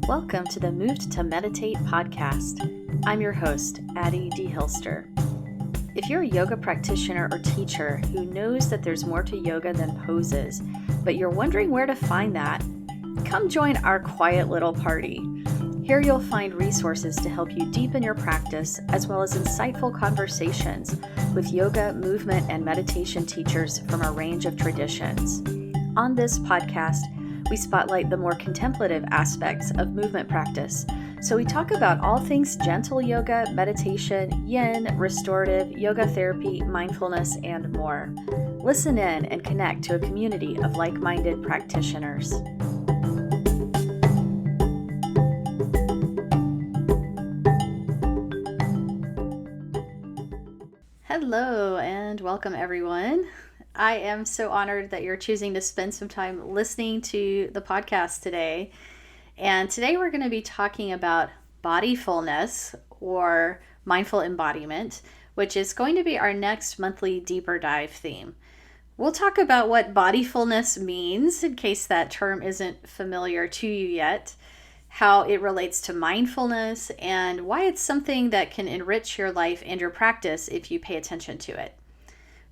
Welcome to the Moved to Meditate podcast. I'm your host, Addie D. Hilster. If you're a yoga practitioner or teacher who knows that there's more to yoga than poses, but you're wondering where to find that, come join our quiet little party. Here you'll find resources to help you deepen your practice, as well as insightful conversations with yoga, movement, and meditation teachers from a range of traditions. On this podcast, we spotlight the more contemplative aspects of movement practice. So we talk about all things gentle yoga, meditation, yin, restorative, yoga therapy, mindfulness, and more. Listen in and connect to a community of like-minded practitioners. Hello and welcome everyone. I am so honored that you're choosing to spend some time listening to the podcast today. And today we're going to be talking about bodyfulness or mindful embodiment, which is going to be our next monthly deeper dive theme. We'll talk about what bodyfulness means in case that term isn't familiar to you yet, how it relates to mindfulness, and why it's something that can enrich your life and your practice if you pay attention to it.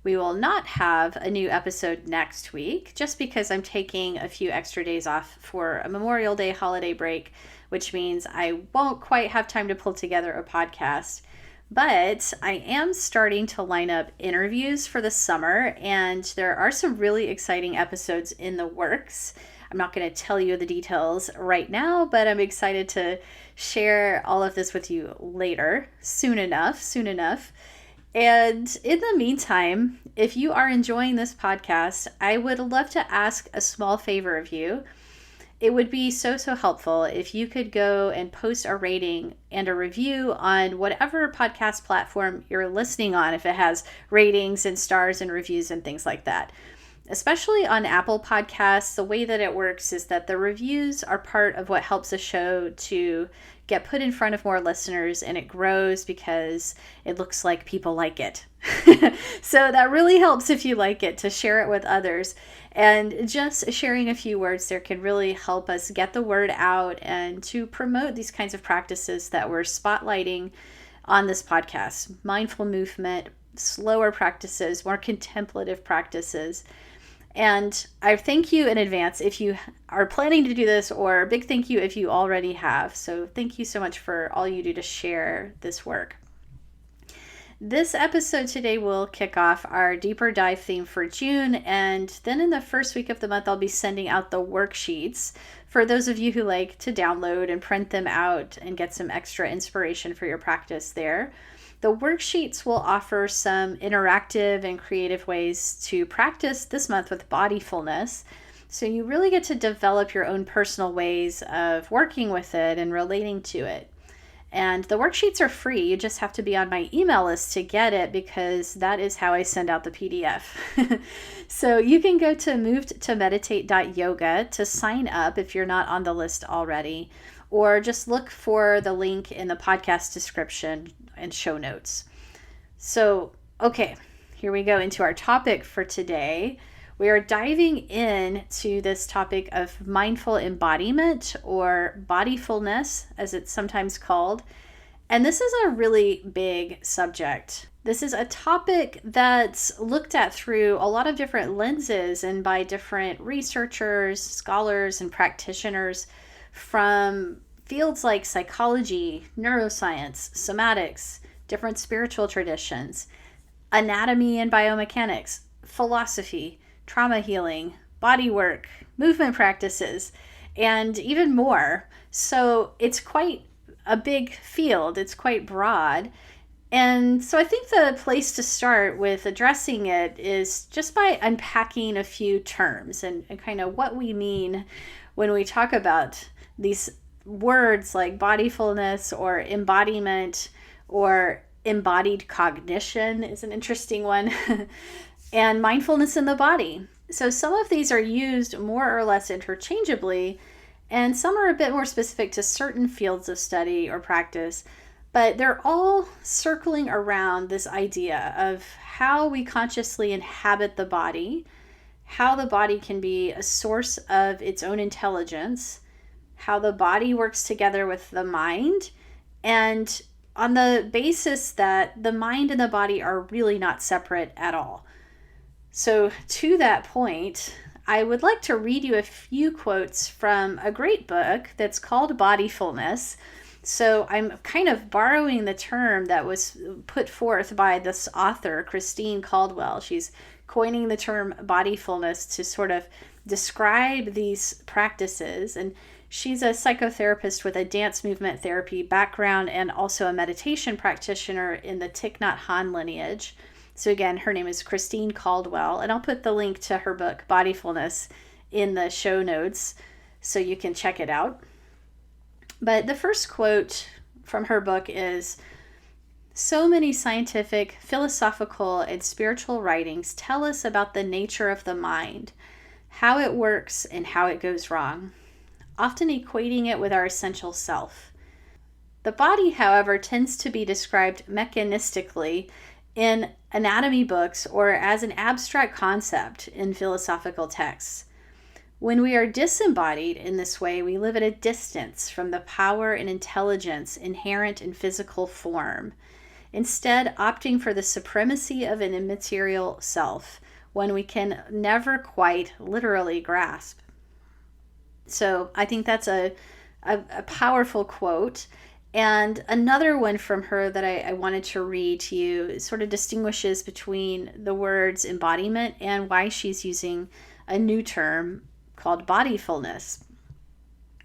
We will not have a new episode next week, just because I'm taking a few extra days off for a Memorial Day holiday break, which means I won't quite have time to pull together a podcast. But I am starting to line up interviews for the summer, and there are some really exciting episodes in the works. I'm not going to tell you the details right now, but I'm excited to share all of this with you later, soon enough. And in the meantime, if you are enjoying this podcast, I would love to ask a small favor of you. It would be so helpful if you could go and post a rating and a review on whatever podcast platform you're listening on, if it has ratings and stars and reviews and things like that. Especially on Apple Podcasts, the way that it works is that the reviews are part of what helps a show to get put in front of more listeners, and it grows because it looks like people like it. So that really helps if you like it, to share it with others. And just sharing a few words there can really help us get the word out and to promote these kinds of practices that we're spotlighting on this podcast. Mindful movement, slower practices, more contemplative practices. And I thank you in advance if you are planning to do this, or a big thank you if you already have. So thank you so much for all you do to share this work. This episode today will kick off our deeper dive theme for June. And then in the first week of the month, I'll be sending out the worksheets for those of you who like to download and print them out and get some extra inspiration for your practice there. The worksheets will offer some interactive and creative ways to practice this month with bodyfulness. So you really get to develop your own personal ways of working with it and relating to it. And the worksheets are free. You just have to be on my email list to get it, because that is how I send out the PDF. So you can go to movedtomeditate.yoga to sign up if you're not on the list already, or just look for the link in the podcast description and show notes. So, okay, here we go into our topic for today. We are diving into this topic of mindful embodiment, or bodyfulness, as it's sometimes called. And this is a really big subject. This is a topic that's looked at through a lot of different lenses and by different researchers, scholars, and practitioners from fields like psychology, neuroscience, somatics, different spiritual traditions, anatomy and biomechanics, philosophy, trauma healing, body work, movement practices, and even more. So it's quite a big field. It's quite broad. And so I think the place to start with addressing it is just by unpacking a few terms and kind of what we mean when we talk about these words like bodyfulness or embodiment, or embodied cognition is an interesting one, and mindfulness in the body. So some of these are used more or less interchangeably, and some are a bit more specific to certain fields of study or practice, but they're all circling around this idea of how we consciously inhabit the body, how the body can be a source of its own intelligence, how the body works together with the mind, and on the basis that the mind and the body are really not separate at all. So to that point, I would like to read you a few quotes from a great book that's called Bodyfulness. So I'm kind of borrowing the term that was put forth by this author, Christine Caldwell. She's coining the term bodyfulness to sort of describe these practices. And she's a psychotherapist with a dance movement therapy background and also a meditation practitioner in the Thich Nhat Hanh lineage. So again, her name is Christine Caldwell, and I'll put the link to her book, Bodyfulness, in the show notes so you can check it out. But the first quote from her book is, "So many scientific, philosophical, and spiritual writings tell us about the nature of the mind, how it works and how it goes wrong, often equating it with our essential self. The body, however, tends to be described mechanistically in anatomy books or as an abstract concept in philosophical texts. When we are disembodied in this way, we live at a distance from the power and intelligence inherent in physical form, instead opting for the supremacy of an immaterial self, one we can never quite literally grasp." So I think that's a powerful quote. And another one from her that I wanted to read to you sort of distinguishes between the words embodiment and why she's using a new term called bodyfulness.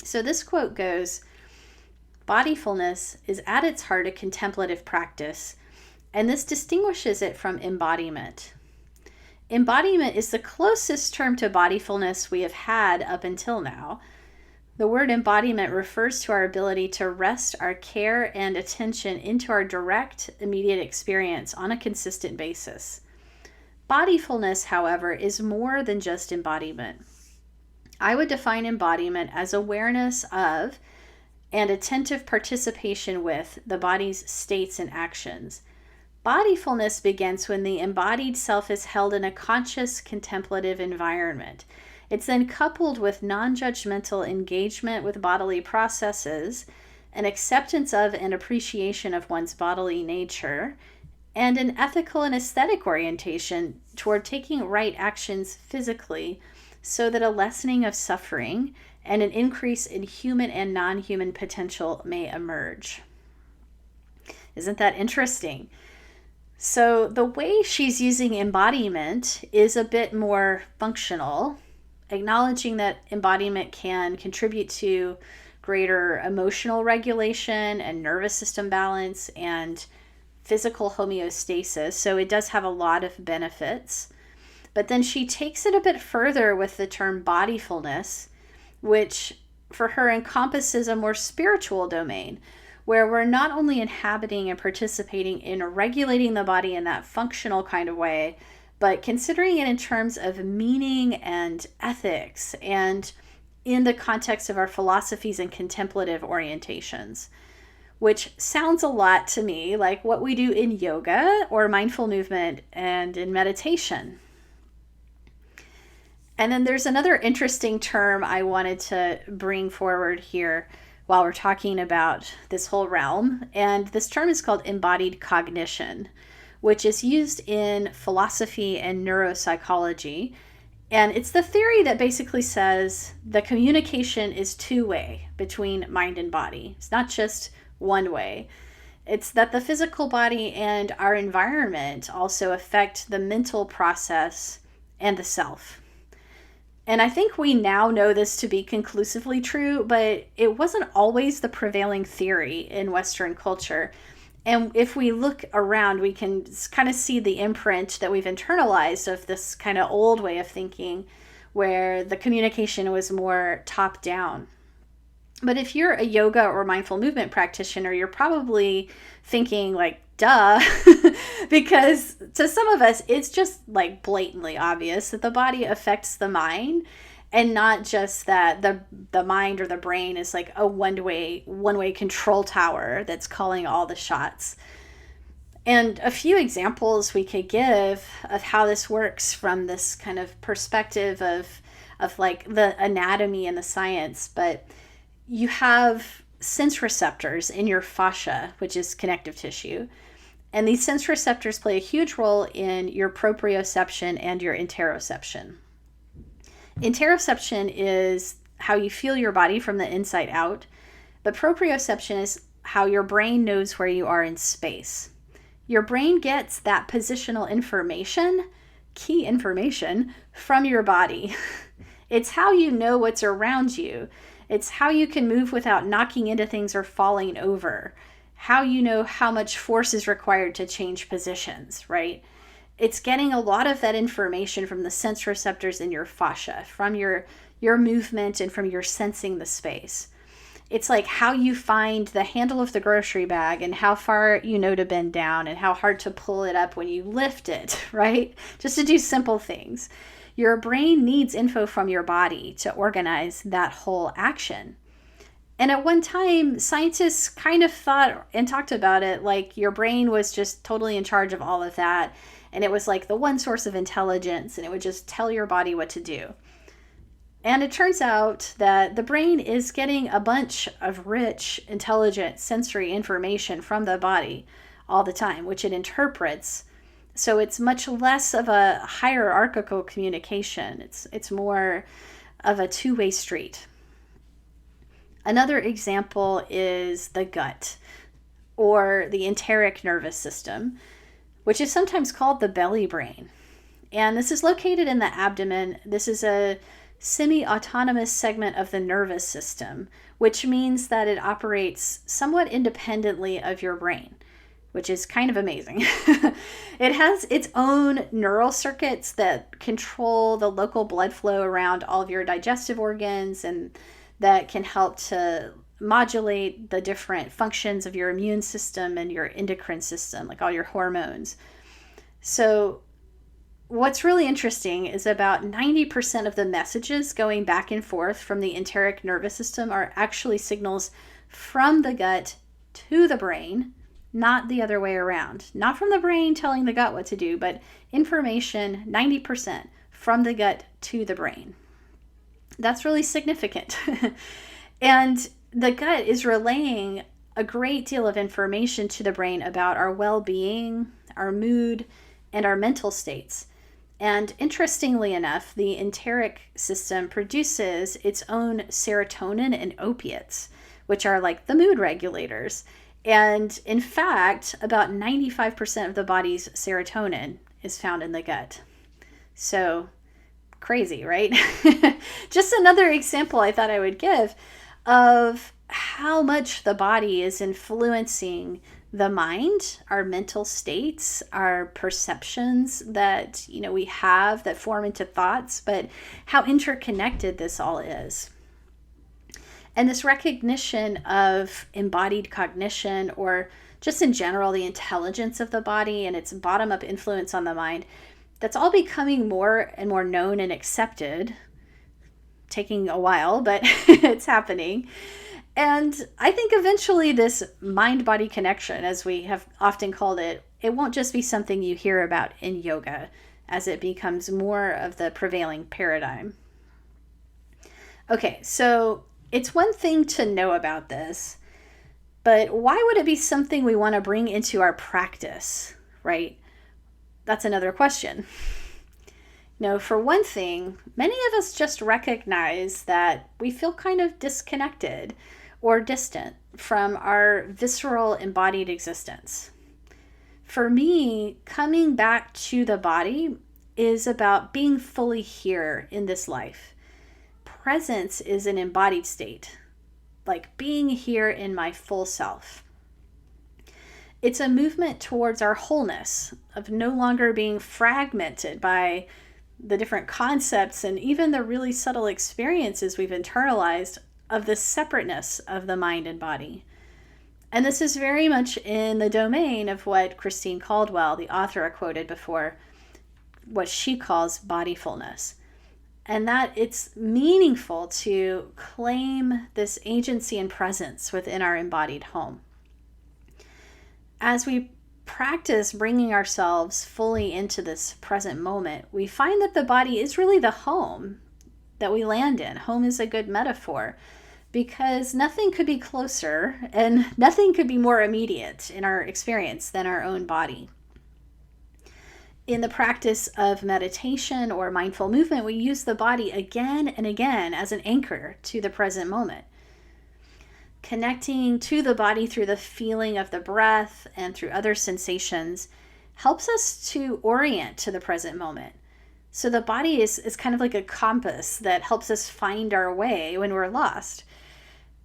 So this quote goes, "Bodyfulness is at its heart a contemplative practice, and this distinguishes it from embodiment. Embodiment is the closest term to bodyfulness we have had up until now. The word embodiment refers to our ability to rest our care and attention into our direct, immediate experience on a consistent basis. Bodyfulness, however, is more than just embodiment. I would define embodiment as awareness of and attentive participation with the body's states and actions. Bodyfulness begins when the embodied self is held in a conscious, contemplative environment. It's then coupled with non-judgmental engagement with bodily processes, an acceptance of and appreciation of one's bodily nature, and an ethical and aesthetic orientation toward taking right actions physically so that a lessening of suffering and an increase in human and non-human potential may emerge." Isn't that interesting? So the way she's using embodiment is a bit more functional, acknowledging that embodiment can contribute to greater emotional regulation and nervous system balance and physical homeostasis. So it does have a lot of benefits. But then she takes it a bit further with the term bodyfulness, which for her encompasses a more spiritual domain, where we're not only inhabiting and participating in regulating the body in that functional kind of way, but considering it in terms of meaning and ethics and in the context of our philosophies and contemplative orientations, which sounds a lot to me like what we do in yoga or mindful movement and in meditation. And then there's another interesting term I wanted to bring forward here while we're talking about this whole realm. And this term is called embodied cognition, which is used in philosophy and neuropsychology. And it's the theory that basically says the communication is two-way between mind and body. It's not just one way. It's that the physical body and our environment also affect the mental process and the self. And I think we now know this to be conclusively true, but it wasn't always the prevailing theory in Western culture. And if we look around, we can kind of see the imprint that we've internalized of this kind of old way of thinking where the communication was more top down. But if you're a yoga or mindful movement practitioner, you're probably thinking like, duh, because to some of us, it's just like blatantly obvious that the body affects the mind, and not just that the mind or the brain is like a one-way control tower that's calling all the shots. And a few examples we could give of how this works from this kind of perspective of like the anatomy and the science. But you have sense receptors in your fascia, which is connective tissue. And these sense receptors play a huge role in your proprioception and your interoception. Interoception is how you feel your body from the inside out, but proprioception is how your brain knows where you are in space. Your brain gets that positional information, key information, from your body. It's how you know what's around you. It's how you can move without knocking into things or falling over. How you know how much force is required to change positions, right? It's getting a lot of that information from the sense receptors in your fascia, from your movement and from your sensing the space. It's like how you find the handle of the grocery bag and how far you know to bend down and how hard to pull it up when you lift it, right? Just to do simple things. Your brain needs info from your body to organize that whole action. And at one time, scientists kind of thought and talked about it like your brain was just totally in charge of all of that. And it was like the one source of intelligence, and it would just tell your body what to do. And it turns out that the brain is getting a bunch of rich, intelligent, sensory information from the body all the time, which it interprets. So it's much less of a hierarchical communication. It's more of a two-way street. Another example is the gut, or the enteric nervous system, which is sometimes called the belly brain. And this is located in the abdomen. This is a semi-autonomous segment of the nervous system, which means that it operates somewhat independently of your brain, which is kind of amazing. It has its own neural circuits that control the local blood flow around all of your digestive organs, and that can help to modulate the different functions of your immune system and your endocrine system, like all your hormones. So what's really interesting is about 90% of the messages going back and forth from the enteric nervous system are actually signals from the gut to the brain, not the other way around. Not from the brain telling the gut what to do, but information 90% from the gut to the brain. That's really significant. And the gut is relaying a great deal of information to the brain about our well-being, our mood, and our mental states. And interestingly enough, the enteric system produces its own serotonin and opiates, which are like the mood regulators. And in fact, about 95% of the body's serotonin is found in the gut. So crazy, right? Just another example I thought I would give of how much the body is influencing the mind, our mental states, our perceptions that we have that form into thoughts, but how interconnected this all is. And this recognition of embodied cognition, or just in general the intelligence of the body and its bottom-up influence on the mind, that's all becoming more and more known and accepted. Taking a while, but it's happening. And I think eventually this mind-body connection, as we have often called it, it won't just be something you hear about in yoga as it becomes more of the prevailing paradigm. Okay, so it's one thing to know about this, but why would it be something we want to bring into our practice, right? That's another question. For one thing, many of us just recognize that we feel kind of disconnected or distant from our visceral embodied existence. For me, coming back to the body is about being fully here in this life. Presence is an embodied state, like being here in my full self. It's a movement towards our wholeness, of no longer being fragmented by the different concepts and even the really subtle experiences we've internalized of the separateness of the mind and body. And this is very much in the domain of what Christine Caldwell, the author I quoted before, what she calls bodyfulness. And that it's meaningful to claim this agency and presence within our embodied home. As we practice bringing ourselves fully into this present moment, we find that the body is really the home that we land in. Home is a good metaphor, because nothing could be closer and nothing could be more immediate in our experience than our own body. In the practice of meditation or mindful movement, we use the body again and again as an anchor to the present moment. Connecting to the body through the feeling of the breath and through other sensations helps us to orient to the present moment. So the body is kind of like a compass that helps us find our way when we're lost.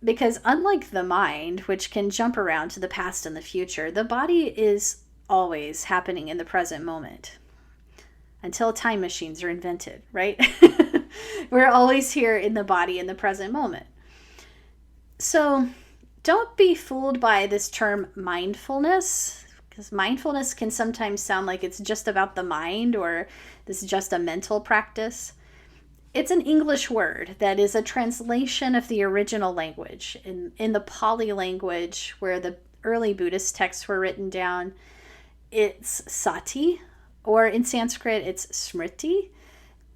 Because unlike the mind, which can jump around to the past and the future, the body is always happening in the present moment until time machines are invented, right? We're always here in the body in the present moment. So don't be fooled by this term mindfulness, because mindfulness can sometimes sound like it's just about the mind or this is just a mental practice. It's an English word that is a translation of the original language. In the Pali language, where the early Buddhist texts were written down, it's sati, or in Sanskrit, it's smriti.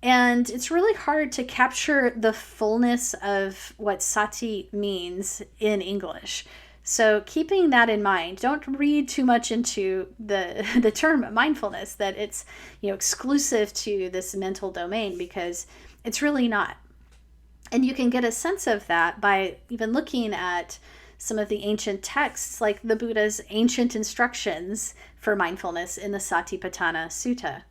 And it's really hard to capture the fullness of what sati means in English. So keeping that in mind, don't read too much into the term mindfulness, that it's exclusive to this mental domain, because it's really not. And you can get a sense of that by even looking at some of the ancient texts, like the Buddha's ancient instructions for mindfulness in the Satipatthana Sutta.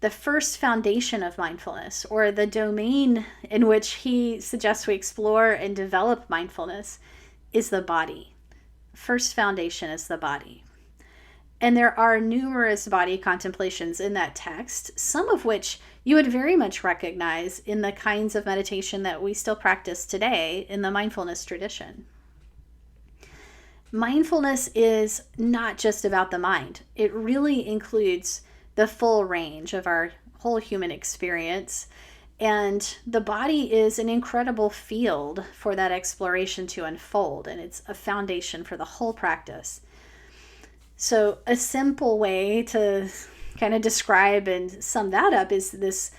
The first foundation of mindfulness, or the domain in which he suggests we explore and develop mindfulness, is the body. First foundation is the body. And there are numerous body contemplations in that text, some of which you would very much recognize in the kinds of meditation that we still practice today in the mindfulness tradition. Mindfulness is not just about the mind. It really includes the full range of our whole human experience. And the body is an incredible field for that exploration to unfold. And it's a foundation for the whole practice. So a simple way to kind of describe and sum that up is this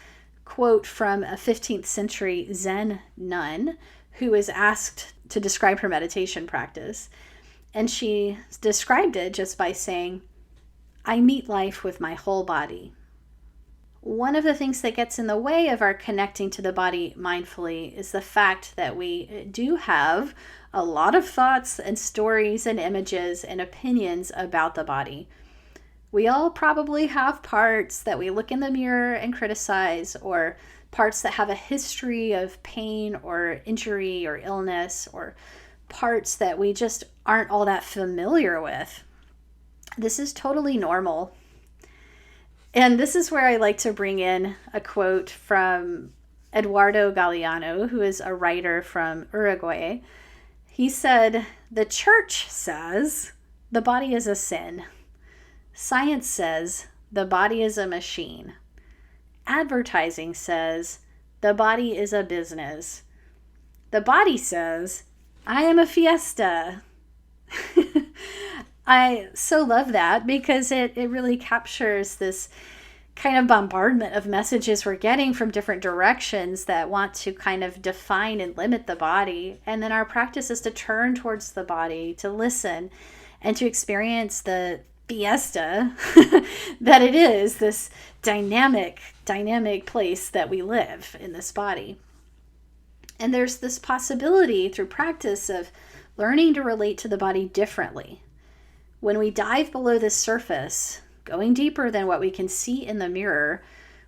quote from a 15th century Zen nun who was asked to describe her meditation practice. And she described it just by saying, "I meet life with my whole body." One of the things that gets in the way of our connecting to the body mindfully is the fact that we do have a lot of thoughts and stories and images and opinions about the body. We all probably have parts that we look in the mirror and criticize, or parts that have a history of pain or injury or illness, or parts that we just aren't all that familiar with. This is totally normal. And this is where I like to bring in a quote from Eduardo Galeano, who is a writer from Uruguay. He said, "The church says the body is a sin. Science says the body is a machine. Advertising says the body is a business. The body says I am a fiesta." I so love that, because it really captures this kind of bombardment of messages we're getting from different directions that want to kind of define and limit the body. And then our practice is to turn towards the body, to listen, and to experience the fiesta that it is, this dynamic place that we live in this body. And there's this possibility through practice of learning to relate to the body differently. When we dive below the surface, going deeper than what we can see in the mirror,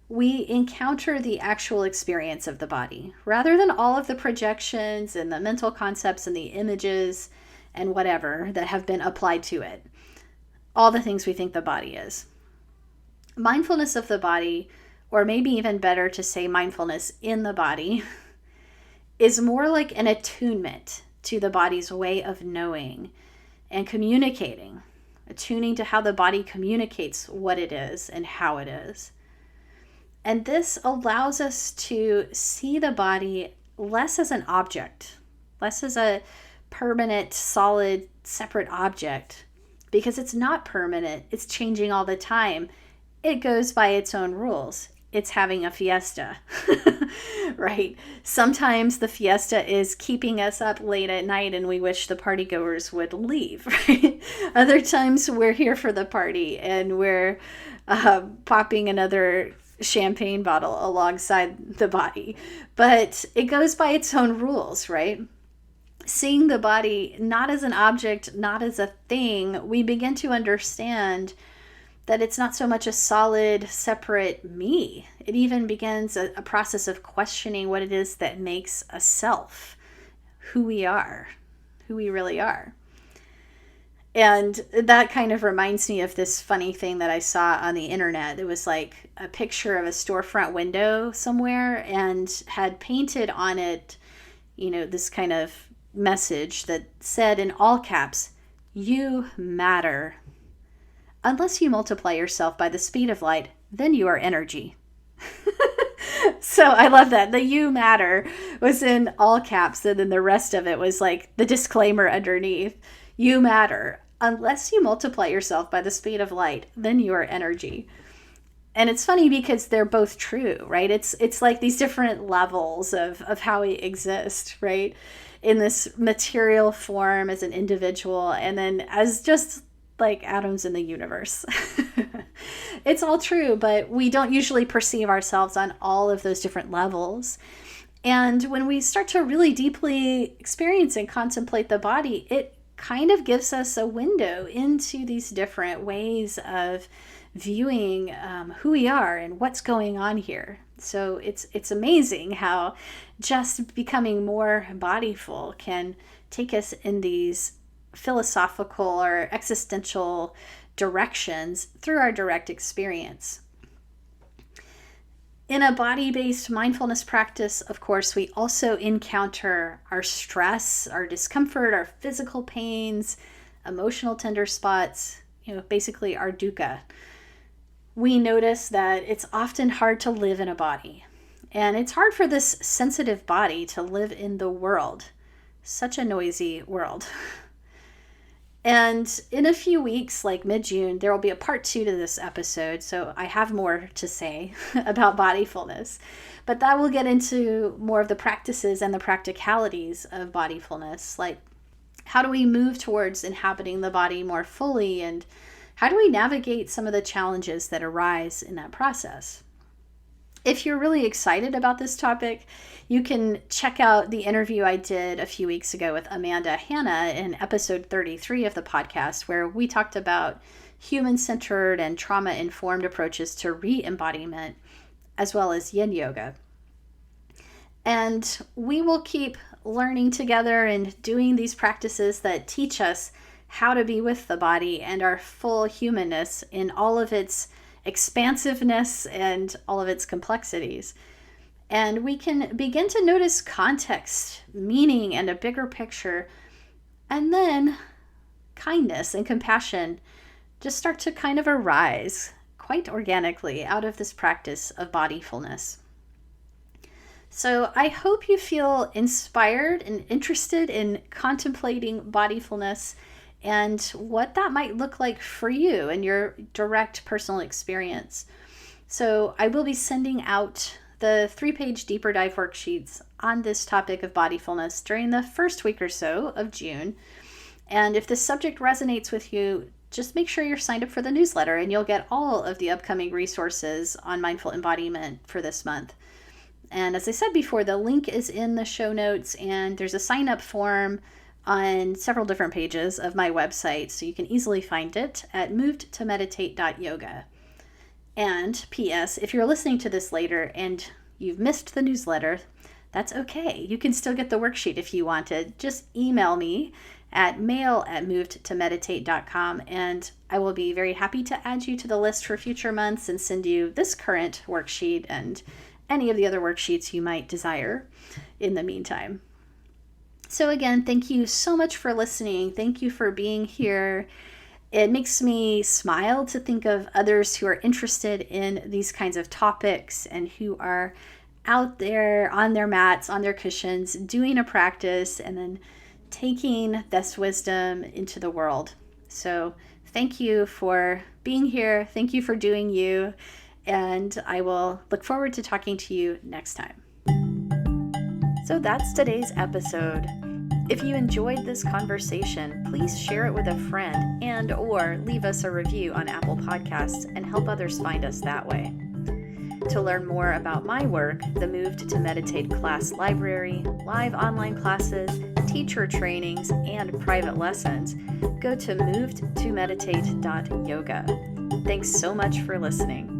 we encounter the actual experience of the body, rather than all of the projections and the mental concepts and the images and whatever that have been applied to it. All the things we think the body is. Mindfulness of the body, or maybe even better to say mindfulness in the body, is more like an attunement to the body's way of knowing and communicating, attuning to how the body communicates what it is and how it is. And this allows us to see the body less as an object, less as a permanent, solid, separate object, because it's not permanent. It's changing all the time. It goes by its own rules. it's having a fiesta, right? Sometimes the fiesta is keeping us up late at night and we wish the party goers would leave, right? Other times we're here for the party and we're popping another champagne bottle alongside the body. But it goes by its own rules, right? Seeing the body not as an object, not as a thing, we begin to understand that it's not so much a solid, separate me. It even begins a process of questioning what it is that makes a self, who we are, who we really are. And that kind of reminds me of this funny thing that I saw on the internet. It was like a picture of a storefront window somewhere and had painted on it, this kind of message that said in all caps, "You matter. Unless you multiply yourself by the speed of light, then you are energy." So I love that. The "you matter" was in all caps, and then the rest of it was like the disclaimer underneath. You matter. Unless you multiply yourself by the speed of light, then you are energy. And it's funny because they're both true, right? It's like these different levels of how we exist, right? In this material form as an individual, and then as just like atoms in the universe. It's all true, but we don't usually perceive ourselves on all of those different levels. And when we start to really deeply experience and contemplate the body, it kind of gives us a window into these different ways of viewing who we are and what's going on here. So it's amazing how just becoming more bodyful can take us in these philosophical or existential directions through our direct experience. In a body-based mindfulness practice, of course, we also encounter our stress, our discomfort, our physical pains, emotional tender spots, basically our dukkha. We notice that it's often hard to live in a body. And it's hard for this sensitive body to live in the world. Such a noisy world. And in a few weeks, like mid-June, there will be a part 2 to this episode. So I have more to say about bodyfulness. But that will get into more of the practices and the practicalities of bodyfulness. Like, how do we move towards inhabiting the body more fully? And how do we navigate some of the challenges that arise in that process? If you're really excited about this topic, you can check out the interview I did a few weeks ago with Amanda Hanna in episode 33 of the podcast, where we talked about human-centered and trauma-informed approaches to re-embodiment, as well as yin yoga. And we will keep learning together and doing these practices that teach us how to be with the body and our full humanness in all of its expansiveness and all of its complexities. And we can begin to notice context, meaning, and a bigger picture. And then kindness and compassion just start to kind of arise quite organically out of this practice of bodyfulness. So I hope you feel inspired and interested in contemplating bodyfulness and what that might look like for you and your direct personal experience. So I will be sending out the 3-page deeper dive worksheets on this topic of bodyfulness during the first week or so of June. And if this subject resonates with you, just make sure you're signed up for the newsletter and you'll get all of the upcoming resources on mindful embodiment for this month. And as I said before, the link is in the show notes, and there's a sign-up form on several different pages of my website, so you can easily find it at movedtomeditate.yoga. And P.S., if you're listening to this later and you've missed the newsletter, that's okay. You can still get the worksheet if you wanted. Just email me at mail@movedtomeditate.com, and I will be very happy to add you to the list for future months and send you this current worksheet and any of the other worksheets you might desire in the meantime. So again, thank you so much for listening. Thank you for being here. It makes me smile to think of others who are interested in these kinds of topics and who are out there on their mats, on their cushions, doing a practice and then taking this wisdom into the world. So thank you for being here. Thank you for doing you. And I will look forward to talking to you next time. So that's today's episode. If you enjoyed this conversation, please share it with a friend and or leave us a review on Apple Podcasts and help others find us that way. To learn more about my work, the Moved to Meditate class library, live online classes, teacher trainings, and private lessons, go to movedtomeditate.yoga. Thanks so much for listening.